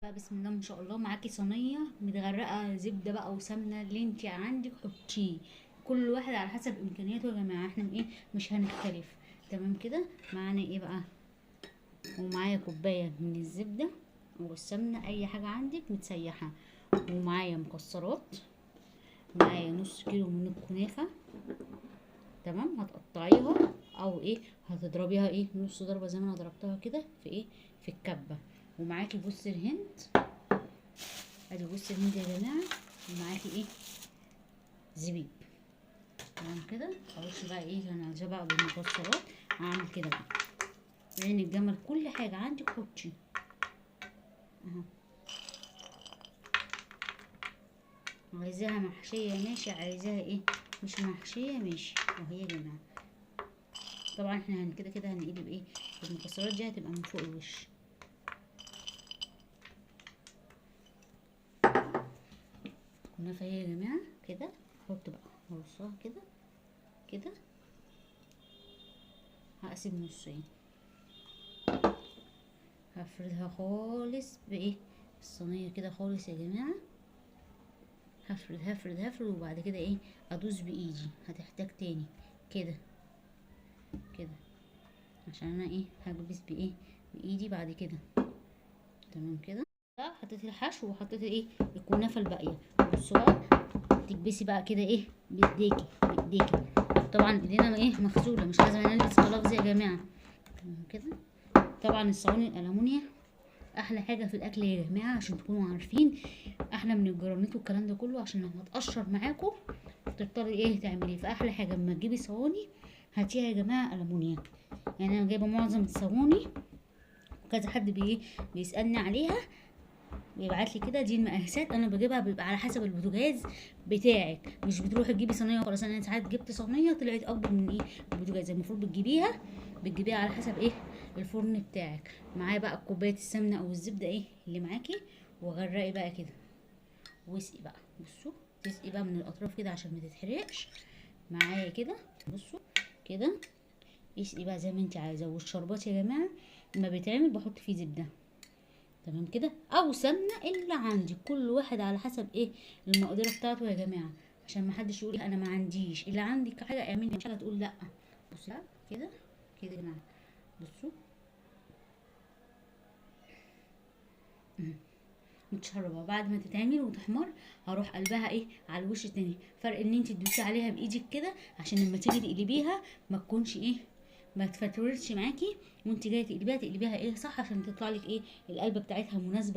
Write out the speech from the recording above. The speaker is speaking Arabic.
بقى بسم الله ما شاء الله، معاكي صينيه متغرقه زبده بقى وسمنه، اللي انت عندك حطيه. كل واحد على حسب امكانياته يا جماعه، احنا ايه مش هنختلف. تمام كده. معانا ايه بقى؟ ومعايا كوبايه من الزبده والسمنه، اي حاجه عندك متسيحه. ومعايا مكسرات، معايا نص كيلو من الكنافه. تمام، هتقطعيها او ايه هتضربيها ايه نص ضربه زي ما انا ضربتها كده في ايه في الكبه. ومعاكي جوز الهند، ادي جوز الهند يا جماعه. ومعاكي ايه زبيب. تمام كده. ارش بقى ايه انا عايزاه بقى بالمكسرات. هعمل كده بقى عين الجمل، كل حاجه عندك حطي اهو. عايزاها محشيه ماشي، عايزاها ايه مش محشيه ماشي. اهي يا جماعه. طبعا احنا كده كده هنقلب ايه المكسرات دي، هتبقى من فوق الوش. كنافه اهي يا جماعه كده. احط بقى هرصها كده كده. هقسم نصين، هفردها خالص بايه الصينيه كده خالص يا جماعه. هفرد وبعد كده ايه ادوس بايدي. هتحتاج تاني كده كده عشان انا ايه هكبس بايه بايدي بعد كده. تمام كده. حطيت الحشو وحطيت ايه الكنافه الباقيه. بصوا بقى، تكبسي بقى كده ايه بايديكي. طبعا ايدينا ايه مغسوله، مش لازم نلبس جلافز يا جماعه. تمام كده. طبعا الصواني الالومنيا احلى حاجه في الاكل يا جماعه، عشان تكونوا عارفين. احلى من الجرانيت والكلام ده كله، عشان لما تقشر معاكم تضطري ايه تعملي. فاحلى حاجه اما تجيبي صواني هاتيها يا جماعه الومنيا. يعني انا جايبه معظم الصواني، وكذا حد بيسالني عليها، بيبعت لي كده دي المقاسات. انا بجيبها بيبقى على حسب البوتاجاز بتاعك، مش بتروحي تجيبي صينيه وخلاص. انا ساعات جبت صينيه طلعت اكبر من ايه البوتاجاز. المفروض بتجيبيها على حسب ايه الفرن بتاعك. معايا بقى كوبايه السمنه او الزبده ايه اللي معاكي، وغرقي بقى كده واسقي بقى. بصوا، تسقي بقى من الاطراف كده عشان ما تتحرقش معايا كده. بصوا كده، اسقي بقى زي ما انت عايزه. والشربات يا جماعه لما بيتعمل بحط فيه زبده. تمام كده، او سمنه اللي عندي، كل واحد على حسب ايه المقدره بتاعته يا جماعه. عشان ما حدش يقول انا ما عنديش، اللي عندك حاجه اعملي، مش حاجه تقول لا. بصوا كده كده يا جماعه. بصوا متشربه بعد ما تتعمل وتحمر، هروح قلبها ايه على الوش التاني. فرق ان انت تدوسي عليها بايدك كده عشان لما تيجي تقلبيها ما تكونش ايه ما تفتورش معاكي. وانت جايه تقلبيها ايه صح، عشان تطلع لك ايه القلبه بتاعتها مناسبه.